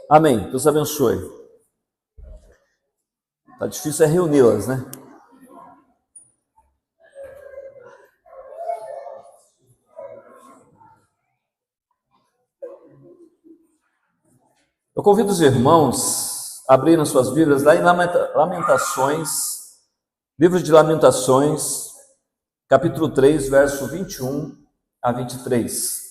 Amém. Deus abençoe. Tá difícil é reuni-las, né? Eu convido os irmãos a abrirem as suas Bíblias lá em Lamentações, livro de Lamentações, capítulo 3, verso 21 a 23.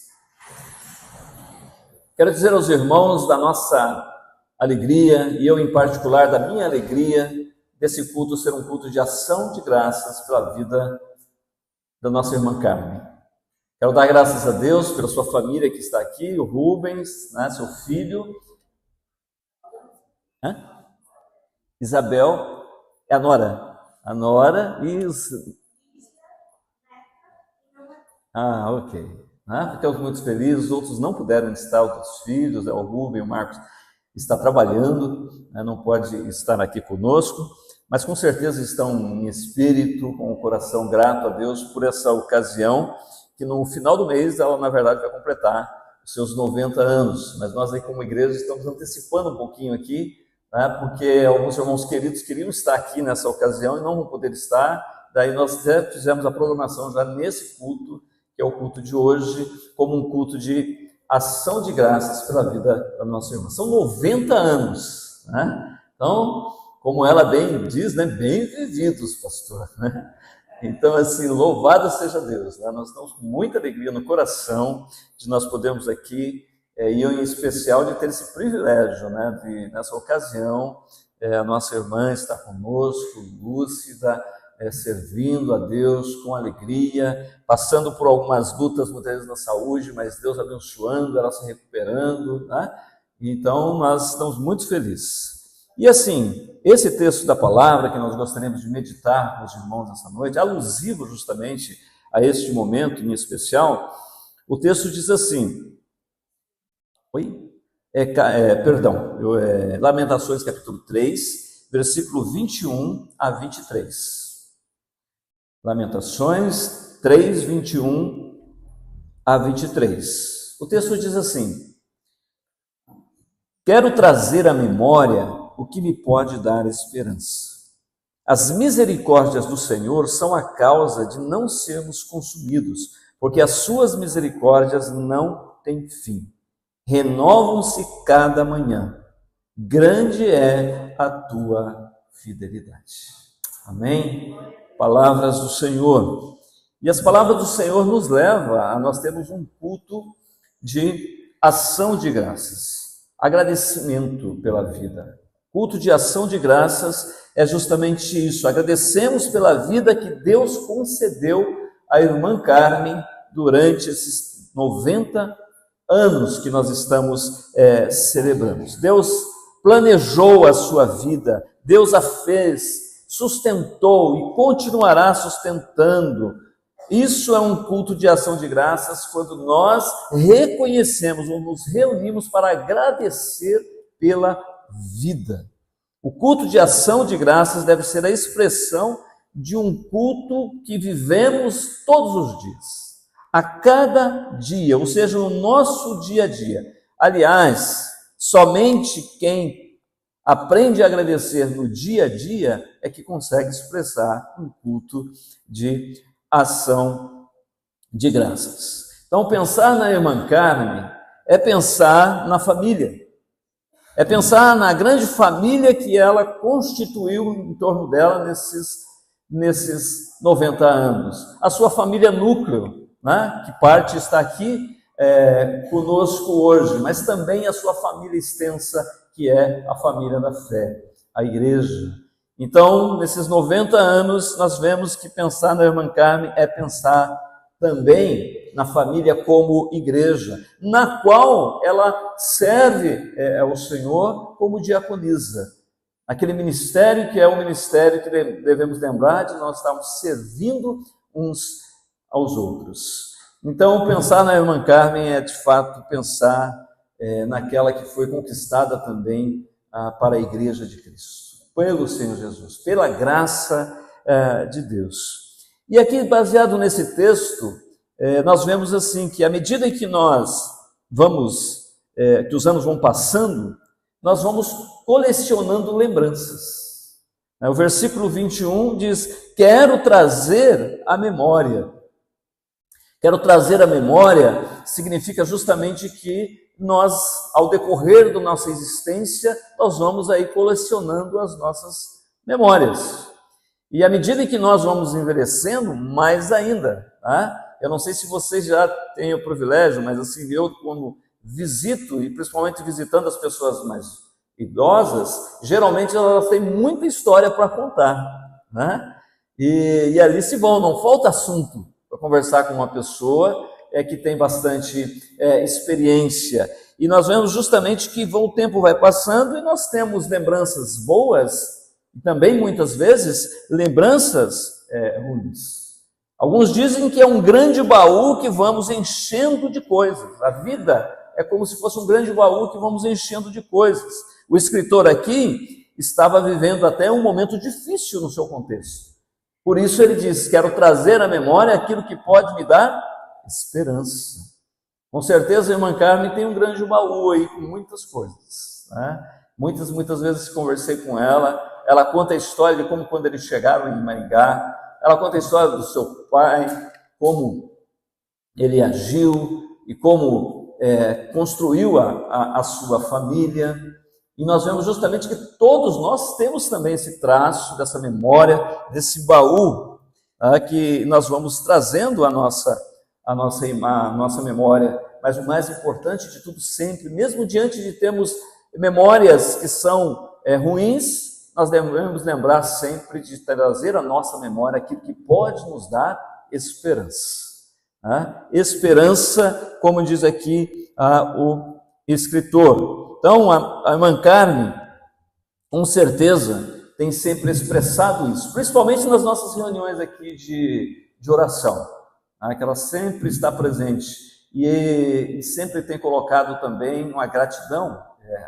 Quero dizer aos irmãos da nossa alegria, e eu em particular da minha alegria, desse culto ser um culto de ação de graças pela vida da nossa irmã Carmen. Quero dar graças a Deus pela sua família que está aqui, o Rubens, né, seu filho. Isabel, é a Nora e os... ok. Ficamos muito felizes, os outros não puderam estar, os outros filhos, o Rubem, o Marcos está trabalhando, não pode estar aqui conosco, mas com certeza estão em espírito, com o coração grato a Deus por essa ocasião, que no final do mês ela na verdade vai completar os seus 90 anos, mas nós aí como igreja estamos antecipando um pouquinho aqui, porque alguns irmãos queridos queriam estar aqui nessa ocasião e não vão poder estar, daí nós fizemos a programação já nesse culto, que é o culto de hoje, como um culto de ação de graças pela vida da nossa irmã. São 90 anos, né? Então, como ela bem diz, né? Bem vividos, pastor, né? Então, assim, louvado seja Deus, né? Nós estamos com muita alegria no coração de nós podermos aqui, e eu em especial de ter esse privilégio, né? De, nessa ocasião, a nossa irmã está conosco, lúcida, servindo a Deus com alegria, passando por algumas lutas muitas vezes na saúde, mas Deus abençoando, ela se recuperando, né? Então nós estamos muito felizes. E assim, esse texto da palavra que nós gostaríamos de meditar com os irmãos nessa noite, alusivo justamente a este momento em especial, o texto diz assim, Lamentações capítulo 3, versículo 21 a 23. Lamentações 3, 21 a 23. O texto diz assim: quero trazer à memória o que me pode dar esperança. As misericórdias do Senhor são a causa de não sermos consumidos, porque as suas misericórdias não têm fim. Renovam-se cada manhã. Grande é a tua fidelidade. Amém? Palavras do Senhor. E as palavras do Senhor nos levam a nós termos um culto de ação de graças, agradecimento pela vida. Culto de ação de graças é justamente isso, agradecemos pela vida que Deus concedeu à irmã Carmen durante esses 90 anos que nós estamos celebrando. Deus planejou a sua vida, Deus a fez, sustentou e continuará sustentando. Isso é um culto de ação de graças quando nós reconhecemos ou nos reunimos para agradecer pela vida. O culto de ação de graças deve ser a expressão de um culto que vivemos todos os dias, a cada dia, ou seja, no nosso dia a dia. Aliás, somente quem aprende a agradecer no dia a dia é que consegue expressar um culto de ação de graças. Então, pensar na irmã Carmen é pensar na família, é pensar na grande família que ela constituiu em torno dela nesses 90 anos. A sua família núcleo, né, que parte está aqui conosco hoje, mas também a sua família extensa, que é a família da fé, a igreja. Então, nesses 90 anos, nós vemos que pensar na irmã Carmen é pensar também na família como igreja, na qual ela serve ao Senhor como diaconisa. Aquele ministério que é um ministério que devemos lembrar de nós estarmos servindo uns aos outros. Então, pensar na irmã Carmen é, de fato, pensar naquela que foi conquistada também para a Igreja de Cristo, pelo Senhor Jesus, pela graça de Deus. E aqui, baseado nesse texto, nós vemos assim, que à medida que nós que os anos vão passando, nós vamos colecionando lembranças. O versículo 21 diz: quero trazer a memória. Quero trazer a memória significa justamente que nós, ao decorrer da nossa existência, nós vamos aí colecionando as nossas memórias. E à medida que nós vamos envelhecendo, mais ainda. Tá? Eu não sei se vocês já têm o privilégio, mas assim, eu quando visito, e principalmente visitando as pessoas mais idosas, geralmente elas têm muita história para contar. Né? E ali se vão, não falta assunto para conversar com uma pessoa que tem bastante experiência. E nós vemos justamente que o tempo vai passando e nós temos lembranças boas e também, muitas vezes, lembranças ruins. Alguns dizem que é um grande baú que vamos enchendo de coisas. A vida é como se fosse um grande baú que vamos enchendo de coisas. O escritor aqui estava vivendo até um momento difícil no seu contexto. Por isso ele diz: quero trazer à memória aquilo que pode me dar esperança. Com certeza a irmã Carmen tem um grande baú aí com muitas coisas. Né? Muitas vezes conversei com ela. Ela conta a história de como quando eles chegaram em Maringá. Ela conta a história do seu pai, como ele agiu e como construiu a sua família. E nós vemos justamente que todos nós temos também esse traço, dessa memória, desse baú, que nós vamos trazendo a nossa memória. Mas o mais importante de tudo sempre, mesmo diante de termos memórias que são ruins, nós devemos lembrar sempre de trazer à nossa memória aquilo que pode nos dar esperança. Esperança, como diz aqui o escritor. Então, a irmã Carmen, com certeza, tem sempre expressado isso, principalmente nas nossas reuniões aqui de oração, que ela sempre está presente e sempre tem colocado também uma gratidão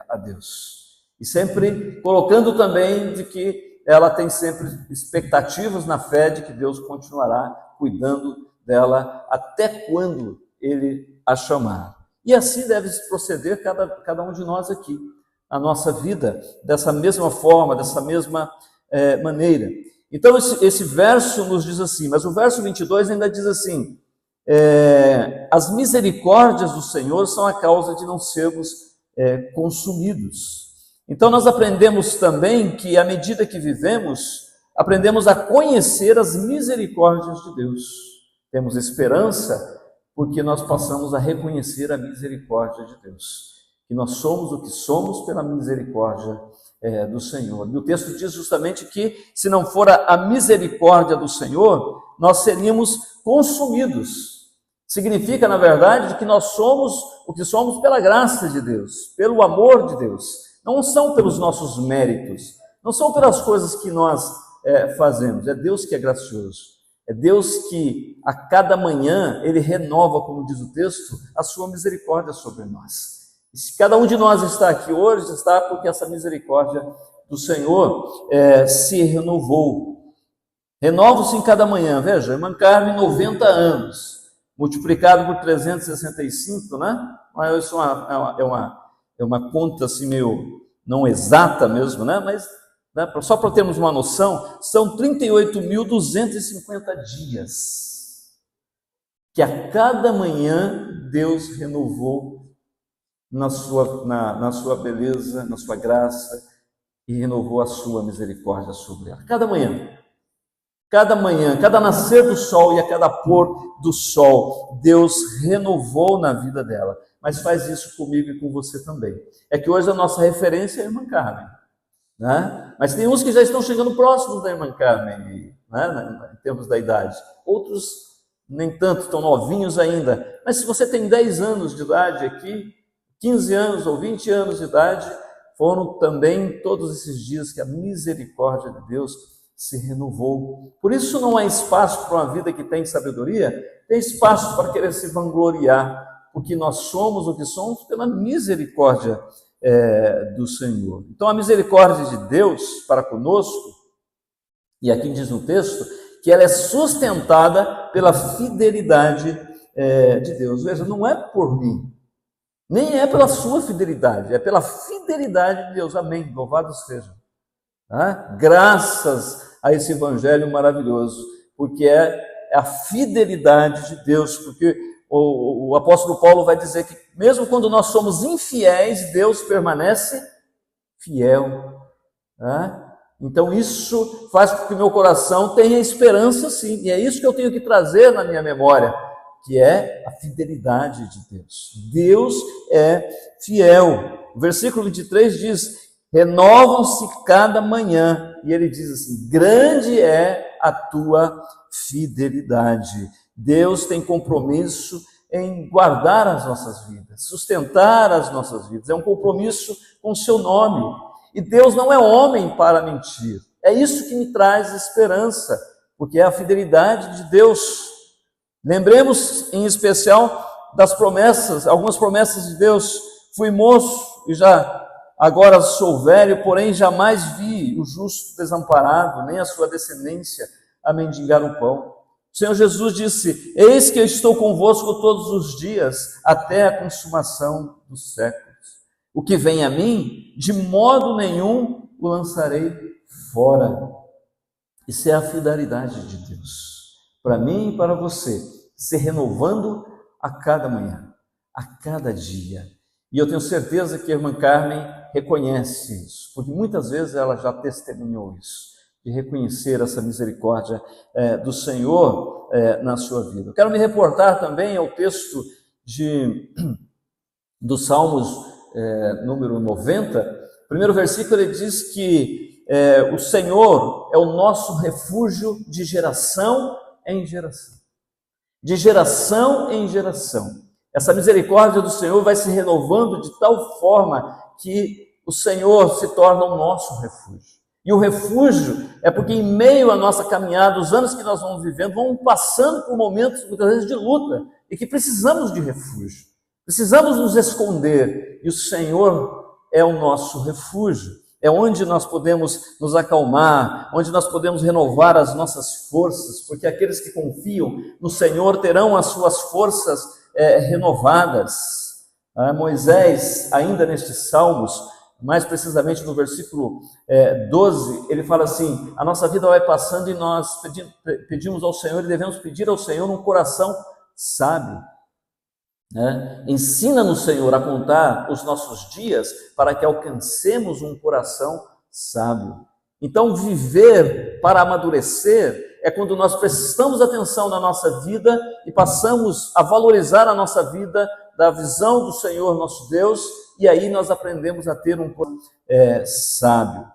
a Deus. E sempre colocando também de que ela tem sempre expectativas na fé de que Deus continuará cuidando dela até quando Ele a chamar. E assim deve proceder cada um de nós aqui, a nossa vida, dessa mesma forma, dessa mesma maneira. Então esse verso nos diz assim, mas o verso 22 ainda diz assim: as misericórdias do Senhor são a causa de não sermos consumidos. Então nós aprendemos também que à medida que vivemos, aprendemos a conhecer as misericórdias de Deus. Temos esperança porque nós passamos a reconhecer a misericórdia de Deus. Que nós somos o que somos pela misericórdia do Senhor. E o texto diz justamente que se não for a misericórdia do Senhor, nós seríamos consumidos. Significa, na verdade, que nós somos o que somos pela graça de Deus, pelo amor de Deus. Não são pelos nossos méritos, não são pelas coisas que nós fazemos. É Deus que é gracioso. É Deus que a cada manhã Ele renova, como diz o texto, a sua misericórdia sobre nós. E se cada um de nós está aqui hoje, está porque essa misericórdia do Senhor se renovou. Renova-se em cada manhã. Veja, irmã Carmen, 90 anos, multiplicado por 365, né? Isso é uma conta assim meio não exata mesmo, né? Mas só para termos uma noção, são 38.250 dias que a cada manhã Deus renovou na sua beleza, na sua graça, e renovou a sua misericórdia sobre ela. Cada manhã, cada nascer do sol e a cada pôr do sol, Deus renovou na vida dela. Mas faz isso comigo e com você também. É que hoje a nossa referência é a irmã Carmen. Né? Mas tem uns que já estão chegando próximos da irmã Carmen, né? Em termos da idade. Outros nem tanto, estão novinhos ainda. Mas se você tem 10 anos de idade aqui, 15 anos ou 20 anos de idade, foram também todos esses dias que a misericórdia de Deus se renovou. Por isso não há espaço para uma vida que tem sabedoria, tem espaço para querer se vangloriar, porque nós somos o que somos pela misericórdia do Senhor. Então a misericórdia de Deus para conosco, e aqui diz no texto, que ela é sustentada pela fidelidade de Deus. Veja, não é por mim, Nem é pela sua fidelidade, é pela fidelidade de Deus. Amém. Louvado seja. Tá? Graças a esse evangelho maravilhoso, porque é a fidelidade de Deus, porque o apóstolo Paulo vai dizer que mesmo quando nós somos infiéis, Deus permanece fiel. Tá? Então isso faz com que o meu coração tenha esperança, sim, e é isso que eu tenho que trazer na minha memória, que é a fidelidade de Deus. Deus é fiel. O versículo 23 diz: renovam-se cada manhã, e ele diz assim: grande é a tua fidelidade. Deus tem compromisso em guardar as nossas vidas, sustentar as nossas vidas, é um compromisso com o seu nome. E Deus não é homem para mentir. É isso que me traz esperança, porque é a fidelidade de Deus. Lembremos em especial das promessas, algumas promessas de Deus. Fui moço e agora sou velho, porém jamais vi o justo desamparado, nem a sua descendência a mendigar o pão. O Senhor Jesus disse: eis que eu estou convosco todos os dias, até a consumação dos séculos. O que vem a mim, de modo nenhum o lançarei fora. Isso é a fidelidade de Deus, para mim e para você, se renovando a cada manhã, a cada dia. E eu tenho certeza que a irmã Carmen reconhece isso, porque muitas vezes ela já testemunhou isso, de reconhecer essa misericórdia do Senhor na sua vida. Eu quero me reportar também ao texto dos Salmos número 90. Primeiro versículo, ele diz que o Senhor é o nosso refúgio de geração em geração. De geração em geração. Essa misericórdia do Senhor vai se renovando de tal forma que o Senhor se torna o nosso refúgio. E o refúgio é porque em meio à nossa caminhada, os anos que nós vamos vivendo, vamos passando por momentos, muitas vezes, de luta, e que precisamos de refúgio. Precisamos nos esconder, e o Senhor é o nosso refúgio. É onde nós podemos nos acalmar, onde nós podemos renovar as nossas forças, porque aqueles que confiam no Senhor terão as suas forças renovadas. Moisés, ainda nestes Salmos, mais precisamente no versículo 12, ele fala assim: a nossa vida vai passando e nós pedimos ao Senhor, e devemos pedir ao Senhor um coração sábio. Ensina-nos, Senhor, a contar os nossos dias para que alcancemos um coração sábio. Então, viver para amadurecer é quando nós prestamos atenção na nossa vida e passamos a valorizar a nossa vida da visão do Senhor nosso Deus, e aí nós aprendemos a ter um coração sábio.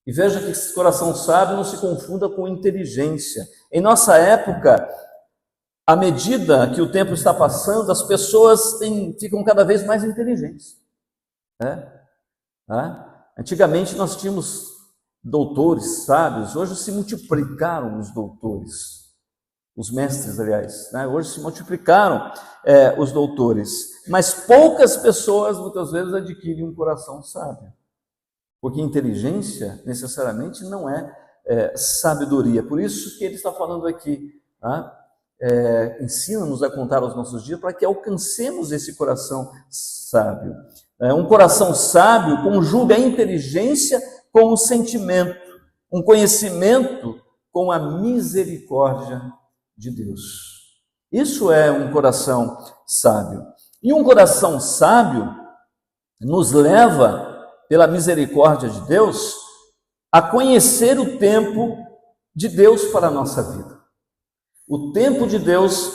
E veja que esse coração sábio não se confunda com inteligência. Em nossa época, à medida que o tempo está passando, as pessoas ficam cada vez mais inteligentes. Antigamente nós tínhamos doutores, sábios, hoje se multiplicaram os doutores, os mestres, aliás, hoje se multiplicaram os doutores, mas poucas pessoas muitas vezes adquirem um coração sábio, porque inteligência necessariamente não é sabedoria. Por isso que ele está falando aqui, ensina-nos a contar os nossos dias para que alcancemos esse coração sábio. Um coração sábio conjuga a inteligência com o sentimento, um conhecimento com a misericórdia de Deus. Isso é um coração sábio. E um coração sábio nos leva, pela misericórdia de Deus, a conhecer o tempo de Deus para a nossa vida. O tempo de Deus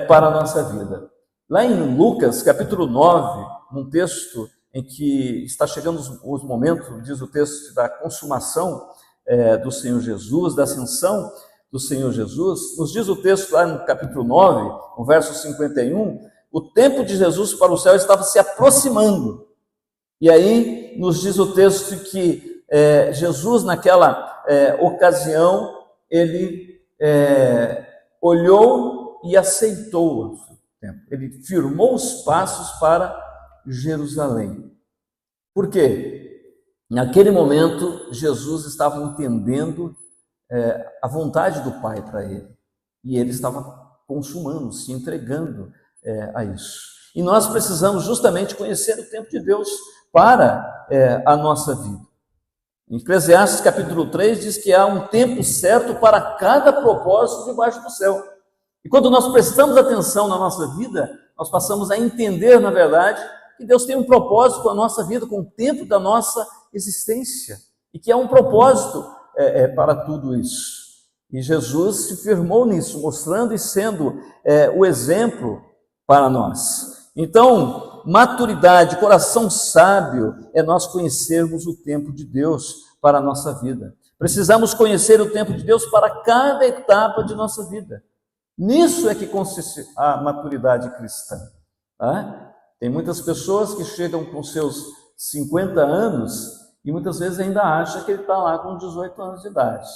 para a nossa vida. Lá em Lucas, capítulo 9, num texto em que está chegando os momentos, diz o texto, da consumação do Senhor Jesus, da ascensão do Senhor Jesus, nos diz o texto lá no capítulo 9, no verso 51, o tempo de Jesus para o céu estava se aproximando. E aí nos diz o texto que Jesus, naquela ocasião, ele olhou e aceitou o tempo. Ele firmou os passos para Jerusalém. Por quê? Naquele momento, Jesus estava entendendo a vontade do Pai para ele. E ele estava consumando, se entregando a isso. E nós precisamos justamente conhecer o tempo de Deus para a nossa vida. Em Eclesiastes capítulo 3 diz que há um tempo certo para cada propósito debaixo do céu. E quando nós prestamos atenção na nossa vida, nós passamos a entender, na verdade, que Deus tem um propósito com a nossa vida, com o tempo da nossa existência, e que há um propósito para tudo isso. E Jesus se firmou nisso, mostrando e sendo o exemplo para nós. Então, maturidade, coração sábio, é nós conhecermos o tempo de Deus para a nossa vida. Precisamos conhecer o tempo de Deus para cada etapa de nossa vida. Nisso é que consiste a maturidade cristã. Tá? Tem muitas pessoas que chegam com seus 50 anos e muitas vezes ainda acham que ele está lá com 18 anos de idade.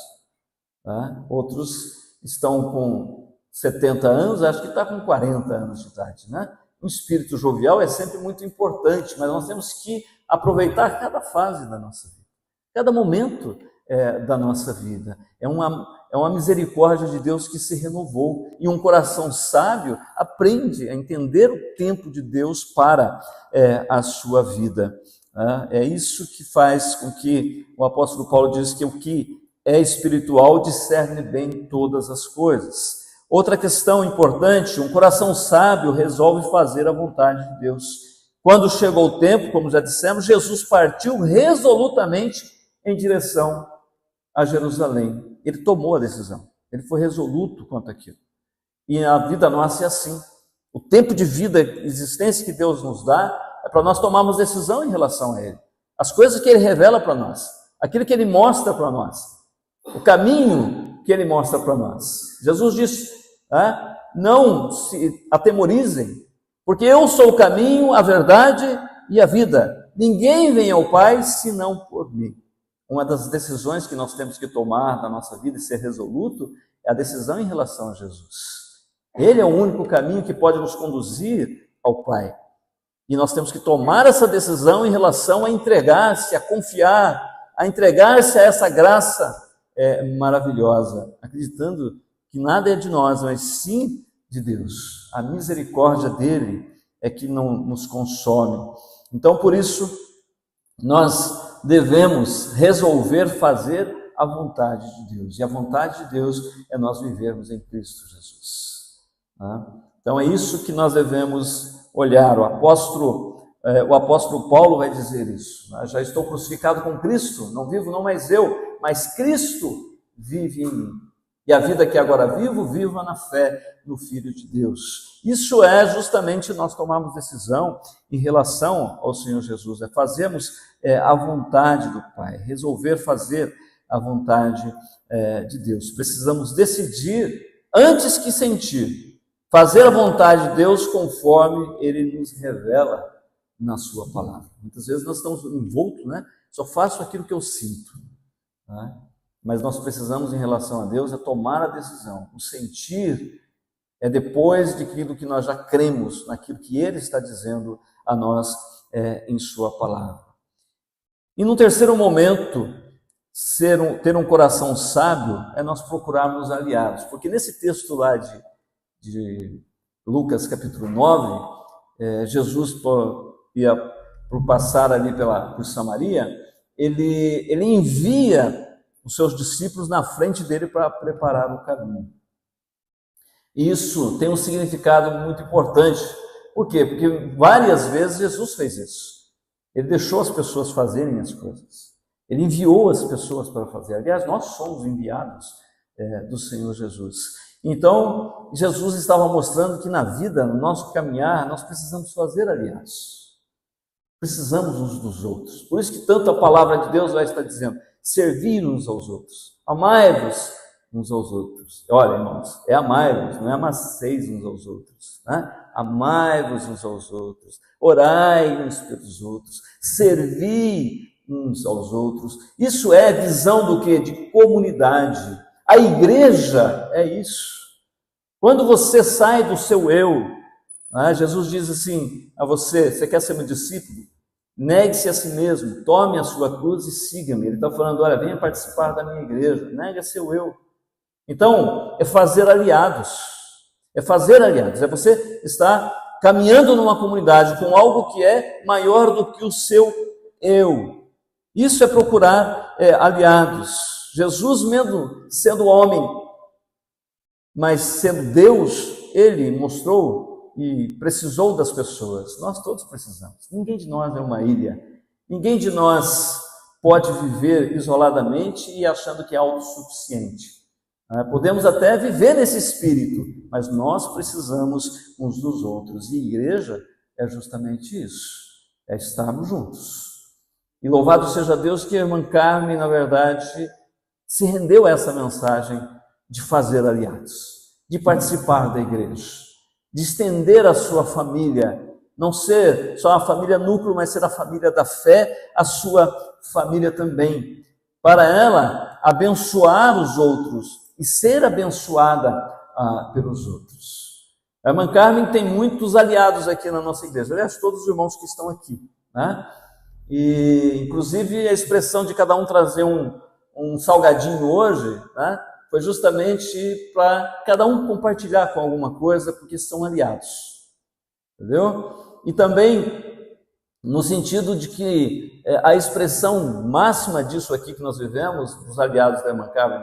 Tá? Outros estão com 70 anos, acham que está com 40 anos de idade. Né? O espírito jovial é sempre muito importante, mas nós temos que aproveitar cada fase da nossa vida, cada momento da nossa vida. É uma misericórdia de Deus que se renovou, e um coração sábio aprende a entender o tempo de Deus para a sua vida. É isso que faz com que o apóstolo Paulo diz que o que é espiritual discerne bem todas as coisas. Outra questão importante, um coração sábio resolve fazer a vontade de Deus. Quando chegou o tempo, como já dissemos, Jesus partiu resolutamente em direção a Jerusalém. Ele tomou a decisão, ele foi resoluto quanto àquilo. E a vida nossa é assim. O tempo de vida, existência que Deus nos dá, é para nós tomarmos decisão em relação a Ele. As coisas que Ele revela para nós, aquilo que Ele mostra para nós, o caminho que Ele mostra para nós. Jesus disse, não se atemorizem, porque eu sou o caminho, a verdade e a vida. Ninguém vem ao Pai senão por mim. Uma das decisões que nós temos que tomar na nossa vida e ser resoluto é a decisão em relação a Jesus. Ele é o único caminho que pode nos conduzir ao Pai. E nós temos que tomar essa decisão em relação a entregar-se, a confiar, a entregar-se a essa graça maravilhosa, acreditando que nada é de nós, mas sim de Deus. A misericórdia dele é que não nos consome. Então, por isso, nós devemos resolver fazer a vontade de Deus. E a vontade de Deus é nós vivermos em Cristo Jesus. Então é isso que nós devemos olhar. O apóstolo Paulo vai dizer isso. Já estou crucificado com Cristo, não vivo não mais eu, mas Cristo vive em mim. E a vida que agora vivo, viva na fé no Filho de Deus. Isso é justamente nós tomarmos decisão em relação ao Senhor Jesus, fazermos a vontade do Pai, resolver fazer a vontade de Deus. Precisamos decidir antes que sentir, fazer a vontade de Deus conforme Ele nos revela na sua palavra. Muitas vezes nós estamos envoltos, só faço aquilo que eu sinto. Mas nós precisamos, em relação a Deus, tomar a decisão. O sentir é depois daquilo que nós já cremos, naquilo que Ele está dizendo a nós em sua palavra. E no terceiro momento, ter um coração sábio é nós procurarmos aliados. Porque nesse texto lá de Lucas capítulo 9, Jesus ia por passar ali por Samaria, ele envia os seus discípulos na frente dele para preparar o caminho. Isso tem um significado muito importante. Por quê? Porque várias vezes Jesus fez isso. Ele deixou as pessoas fazerem as coisas. Ele enviou as pessoas para fazer. Aliás, nós somos enviados do Senhor Jesus. Então, Jesus estava mostrando que na vida, no nosso caminhar, nós precisamos fazer aliados. Precisamos uns dos outros. Por isso que tanto a palavra de Deus vai estar dizendo, servir uns aos outros, amai-vos uns aos outros. Olha, irmãos, é amai-vos, não é amasseis uns aos outros. Amai-vos uns aos outros, orai uns pelos outros, servi uns aos outros. Isso é visão do quê? De comunidade. A igreja é isso. Quando você sai do seu eu, Jesus diz assim a você quer ser meu discípulo? Negue-se a si mesmo, tome a sua cruz e siga-me. Ele está falando, olha, venha participar da minha igreja, nega seu eu. Então, é fazer aliados, é você estar caminhando numa comunidade com algo que é maior do que o seu eu. Isso é procurar aliados. Jesus, mesmo sendo homem, mas sendo Deus, ele mostrou e precisou das pessoas. Nós todos precisamos. Ninguém de nós é uma ilha. Ninguém de nós pode viver isoladamente e achando que é autossuficiente. Podemos até viver nesse espírito, mas nós precisamos uns dos outros. E igreja é justamente isso, é estarmos juntos. E louvado seja Deus que a irmã Carmen, na verdade, se rendeu a essa mensagem de fazer aliados, de participar da igreja, de estender a sua família, não ser só a família núcleo, mas ser a família da fé, a sua família também, para ela abençoar os outros e ser abençoada pelos outros. A irmã Carmen tem muitos aliados aqui na nossa igreja, aliás, todos os irmãos que estão aqui, né? E, inclusive, a expressão de cada um trazer um salgadinho hoje, né, foi justamente para cada um compartilhar com alguma coisa, porque são aliados, entendeu? E também no sentido de que a expressão máxima disso aqui que nós vivemos, dos aliados da irmã Carmen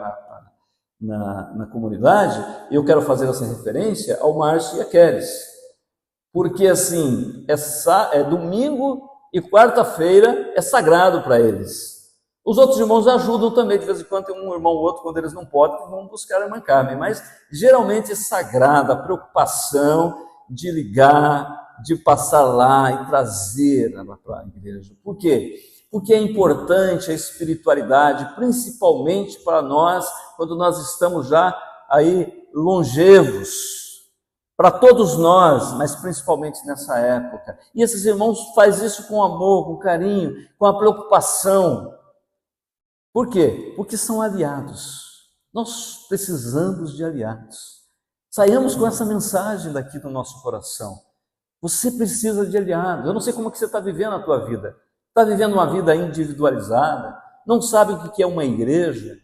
na comunidade, eu quero fazer essa referência ao Márcio e a Kéris, porque assim, é domingo e quarta-feira é sagrado para eles. Os outros irmãos ajudam também, de vez em quando tem um irmão ou outro, quando eles não podem, vão buscar a irmã Carmen, mas geralmente é sagrada a preocupação de ligar, de passar lá e trazer ela para a igreja. Por quê? Porque é importante a espiritualidade, principalmente para nós, quando nós estamos já aí longevos, para todos nós, mas principalmente nessa época. E esses irmãos fazem isso com amor, com carinho, com a preocupação. Por quê? Porque são aliados. Nós precisamos de aliados. Saiamos com essa mensagem daqui do nosso coração. Você precisa de aliados. Eu não sei como é que você está vivendo a tua vida. Está vivendo uma vida individualizada? Não sabe o que é uma igreja?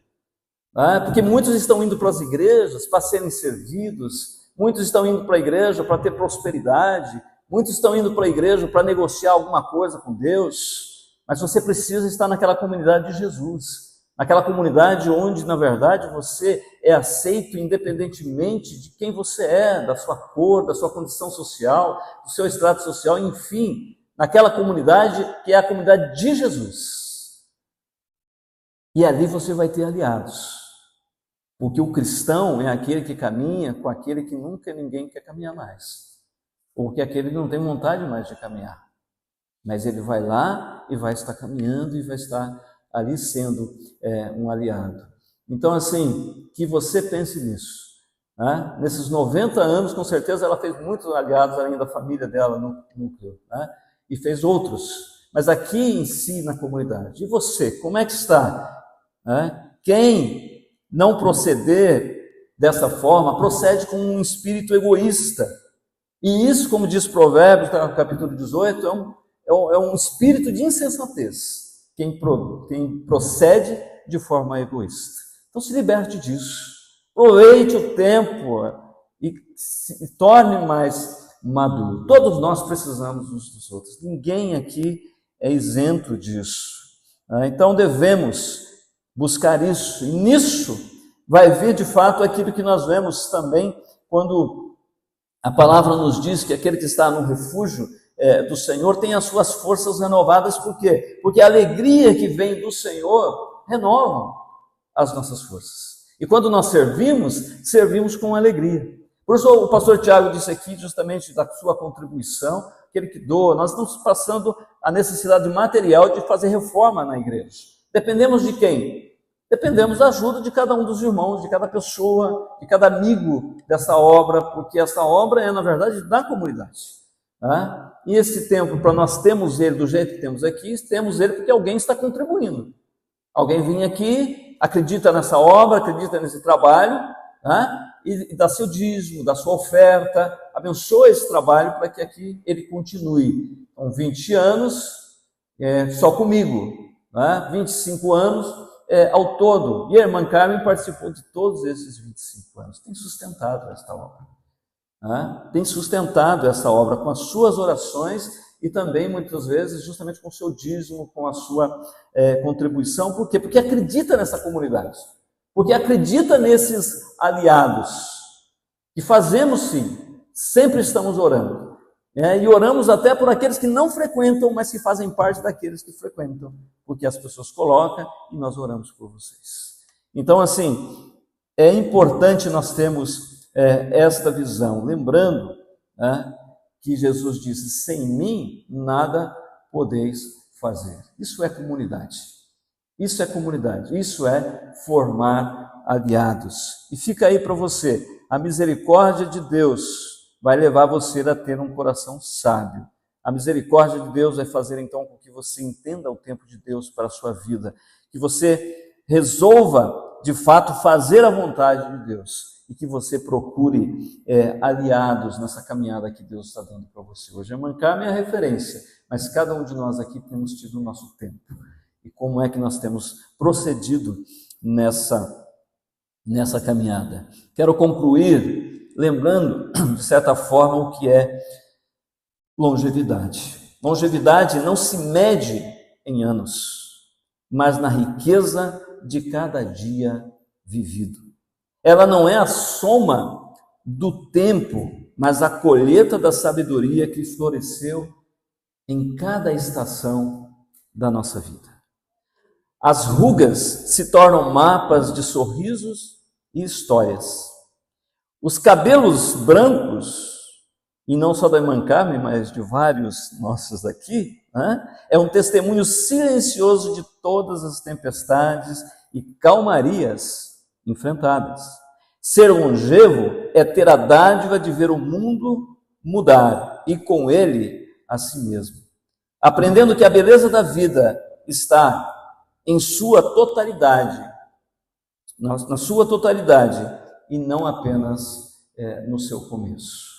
Porque muitos estão indo para as igrejas para serem servidos, muitos estão indo para a igreja para ter prosperidade, muitos estão indo para a igreja para negociar alguma coisa com Deus, mas você precisa estar naquela comunidade de Jesus, naquela comunidade onde, na verdade, você é aceito independentemente de quem você é, da sua cor, da sua condição social, do seu extrato social, enfim, naquela comunidade que é a comunidade de Jesus. E ali você vai ter aliados. Porque o cristão é aquele que caminha com aquele que nunca ninguém quer caminhar mais. Ou que aquele que não tem vontade mais de caminhar. Mas ele vai lá e vai estar caminhando e vai estar ali sendo um aliado. Então, assim, que você pense nisso. Né? Nesses 90 anos, com certeza, ela fez muitos aliados além da família dela no núcleo. Né? E fez outros. Mas aqui em si, na comunidade. E você, como é que está? Quem não proceder dessa forma, procede com um espírito egoísta. E isso, como diz Provérbios, capítulo 18, é um espírito de insensatez. Quem procede de forma egoísta. Então se liberte disso. Aproveite o tempo e se torne mais maduro. Todos nós precisamos uns dos outros. Ninguém aqui é isento disso. Então devemos buscar isso, e nisso vai vir de fato aquilo que nós vemos também quando a palavra nos diz que aquele que está no refúgio do Senhor tem as suas forças renovadas. Por quê? Porque a alegria que vem do Senhor renova as nossas forças. E quando nós servimos com alegria. Por isso o pastor Tiago disse aqui justamente da sua contribuição, aquele que doa. Nós estamos passando a necessidade material de fazer reforma na igreja. Dependemos de quem? Dependemos da ajuda de cada um dos irmãos, de cada pessoa, de cada amigo dessa obra, porque essa obra é, na verdade, da comunidade. Tá? E esse tempo, para nós termos ele do jeito que temos aqui, temos ele porque alguém está contribuindo. Alguém vem aqui, acredita nessa obra, acredita nesse trabalho, tá? E dá seu dízimo, dá sua oferta, abençoa esse trabalho para que aqui ele continue. Então, 20 anos só comigo, né? 25 anos ao todo. E a irmã Carmen participou de todos esses 25 anos, tem sustentado esta obra. tem sustentado essa obra com as suas orações e também, muitas vezes, justamente com o seu dízimo, com a sua contribuição. Por quê? Porque acredita nessa comunidade, porque acredita nesses aliados. E fazemos sim, sempre estamos orando. E oramos até por aqueles que não frequentam, mas que fazem parte daqueles que frequentam, porque as pessoas colocam e nós oramos por vocês. Então, assim, é importante nós termos esta visão, lembrando que Jesus disse: sem mim nada podeis fazer. Isso é comunidade. Isso é comunidade. Isso é formar aliados. E fica aí para você, a misericórdia de Deus vai levar você a ter um coração sábio. A misericórdia de Deus vai fazer então com que você entenda o tempo de Deus para a sua vida, que você resolva de fato fazer a vontade de Deus e que você procure aliados nessa caminhada que Deus está dando para você. Hoje a Mancarme é a referência, mas cada um de nós aqui temos tido o nosso tempo. E como é que nós temos procedido nessa caminhada? Quero concluir lembrando, de certa forma, o que é longevidade. Longevidade não se mede em anos, mas na riqueza de cada dia vivido. Ela não é a soma do tempo, mas a colheita da sabedoria que floresceu em cada estação da nossa vida. As rugas se tornam mapas de sorrisos e histórias. Os cabelos brancos, e não só da Mancarme, mas de vários nossos aqui, é um testemunho silencioso de todas as tempestades e calmarias enfrentadas. Ser longevo é ter a dádiva de ver o mundo mudar e com ele a si mesmo. Aprendendo que a beleza da vida está em sua totalidade, na sua totalidade, e não apenas no seu começo.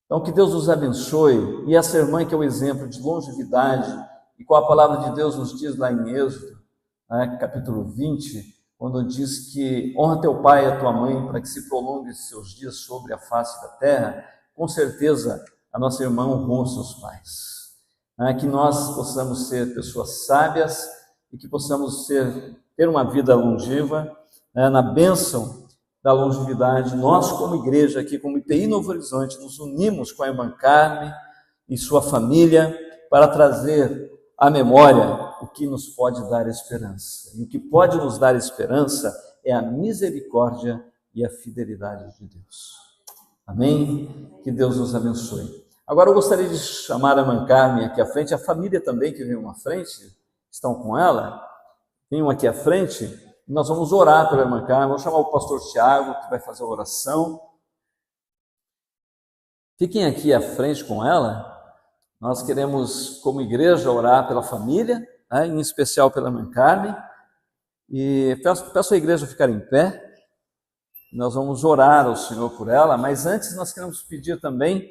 Então, que Deus nos abençoe, e essa irmã que é o exemplo de longevidade, e com a palavra de Deus nos diz lá em Êxodo, capítulo 20, quando diz que honra teu pai e a tua mãe para que se prolongue seus dias sobre a face da terra, com certeza a nossa irmã honrou seus pais. Que nós possamos ser pessoas sábias e que possamos ter uma vida longeva, na bênção da longevidade. Nós, como igreja aqui, como IPI Novo Horizonte, nos unimos com a irmã Carme e sua família para trazer à memória o que nos pode dar esperança. E o que pode nos dar esperança é a misericórdia e a fidelidade de Deus. Amém? Que Deus nos abençoe. Agora eu gostaria de chamar a irmã Carme aqui à frente, a família também que vem à frente, estão com ela, venham aqui à frente. Nós vamos orar pela irmã Carme. Vou chamar o pastor Tiago, que vai fazer a oração. Fiquem aqui à frente com ela. Nós queremos, como igreja, orar pela família, em especial pela irmã Carme. E peço à igreja a ficar em pé. Nós vamos orar ao Senhor por ela, mas antes nós queremos pedir também,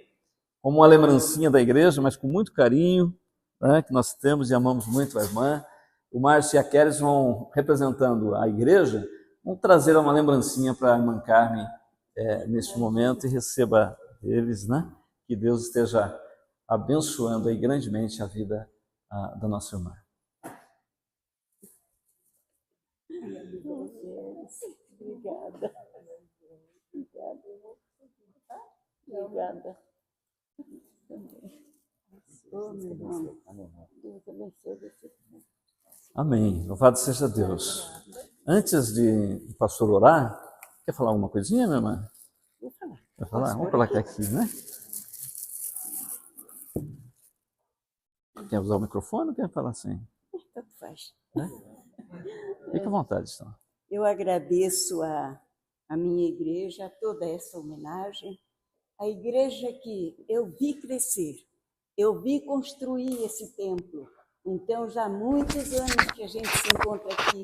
como uma lembrancinha da igreja, mas com muito carinho, que nós temos e amamos muito a irmã. O Márcio e a Kéris vão, representando a igreja, vão trazer uma lembrancinha para a irmã Carme neste momento, e receba eles, Que Deus esteja abençoando aí grandemente a vida da nossa irmã. Obrigada. Obrigada. Deus abençoe você. Amém. Louvado seja Deus. Antes de o pastor orar, quer falar alguma coisinha, minha irmã? Vou falar. Quer falar? Vamos colocar aqui, Quer usar o microfone ou quer falar assim? Tanto faz. Fique à vontade, então. Eu agradeço a minha igreja, a toda essa homenagem, a igreja que eu vi crescer, eu vi construir esse templo. Então, já há muitos anos que a gente se encontra aqui,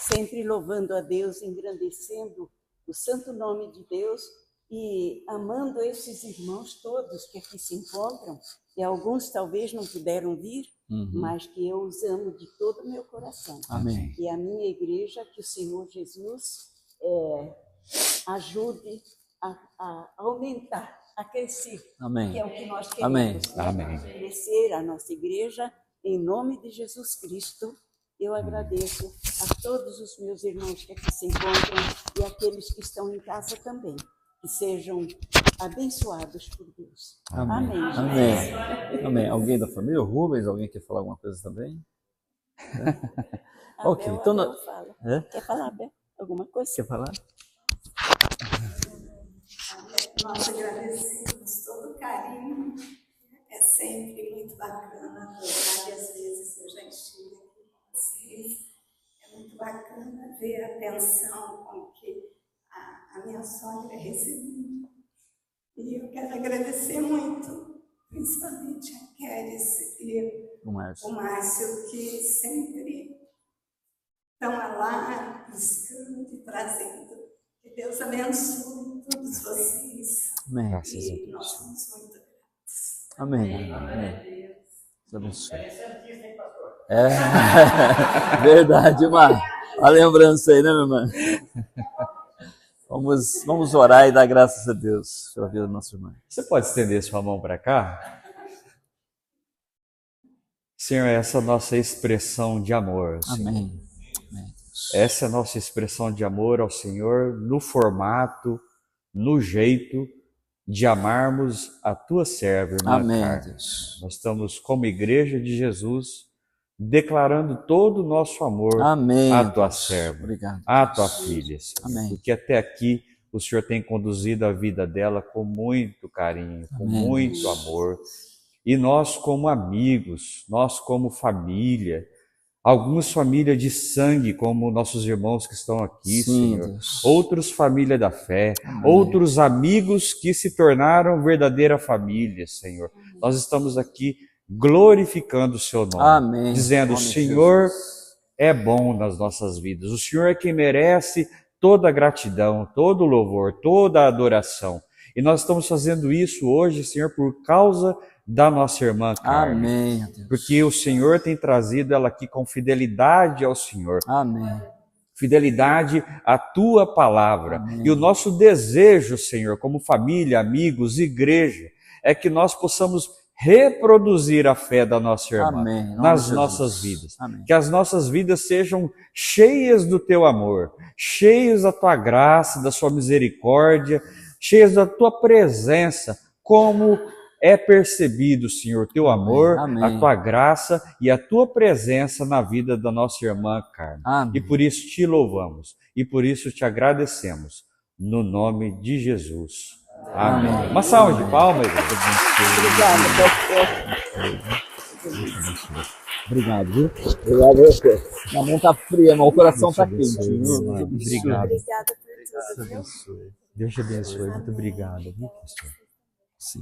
sempre louvando a Deus, engrandecendo o santo nome de Deus e amando esses irmãos todos que aqui se encontram, e alguns talvez não puderam vir, mas que eu os amo de todo o meu coração. Amém. E a minha igreja, que o Senhor Jesus ajude a aumentar a crescer, Amém. que é o que nós Amém. queremos. Né? Amém. Crescer a nossa igreja, em nome de Jesus Cristo. Eu agradeço a todos os meus irmãos que aqui se encontram e aqueles que estão em casa também. Que sejam abençoados por Deus. Amém. Amém. Amém. Amém. Alguém da família? O Rubens, alguém quer falar alguma coisa também? Ok, Abel, então Abel fala. É? Quer falar, Abel? Alguma coisa? Quer falar? Nós agradecemos todo o carinho, é sempre muito bacana, várias vezes eu já estive aqui com vocês, é muito bacana ver a atenção com que a minha sogra recebeu. E eu quero agradecer muito, principalmente a Kéris e O Márcio. o Márcio, que sempre estão lá buscando e trazendo. Que Deus abençoe todos vocês. Amém. Graças a E Deus. nós somos muito gratos. Amém. Amém. Deus abençoe. Verdade, Mar. A lembrança aí, né, minha irmã? Vamos orar e dar graças a Deus pela vida da nossa irmã. Você pode estender sua mão para cá? Senhor, essa é a nossa expressão de amor. Senhor. Amém. Essa é a nossa expressão de amor ao Senhor no formato, no jeito de amarmos a tua serva, irmã Amém, Carla. Deus. Nós estamos, como igreja de Jesus, declarando todo o nosso amor Amém. à tua Deus. serva, Obrigado. à tua filha, Senhor. Amém. Porque até aqui o Senhor tem conduzido a vida dela com muito carinho, com Amém. muito amor. E nós, como amigos, nós, como família, alguns família de sangue, como nossos irmãos que estão aqui, Sim, Senhor. Deus. Outros família da fé, Amém. outros amigos que se tornaram verdadeira família, Senhor. Nós estamos aqui glorificando o seu nome, Amém. dizendo: Em o nome de Senhor Jesus. é bom nas nossas vidas. O Senhor é quem merece toda a gratidão, todo o louvor, toda a adoração. E nós estamos fazendo isso hoje, Senhor, por causa da nossa irmã Carmen. Amém, Deus. Porque o Senhor tem trazido ela aqui com fidelidade ao Senhor. Amém. Fidelidade à tua palavra. Amém. E o nosso desejo, Senhor, como família, amigos, igreja, é que nós possamos reproduzir a fé da nossa irmã Amém. Em nome nas de Jesus. nossas vidas. Amém. Que as nossas vidas sejam cheias do teu amor, cheias da tua graça, da sua misericórdia, cheias da tua presença, como é percebido, Senhor, teu amor, Amém. a tua graça e a tua presença na vida da nossa irmã Carmen. Amém. E por isso te louvamos e por isso te agradecemos, no nome de Jesus. Amém. Amém. Uma salva de palmas, igreja. Obrigado, viu? Obrigado a você. Minha mão tá fria, mas o coração tá quente. Viu? Obrigado. Obrigada por tudo, viu? Deus te abençoe. Muito obrigado, viu, pastor? Sim.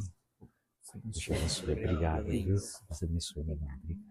Deus te abençoe. Obrigado, viu? Deus te abençoe, meu irmão. Obrigado.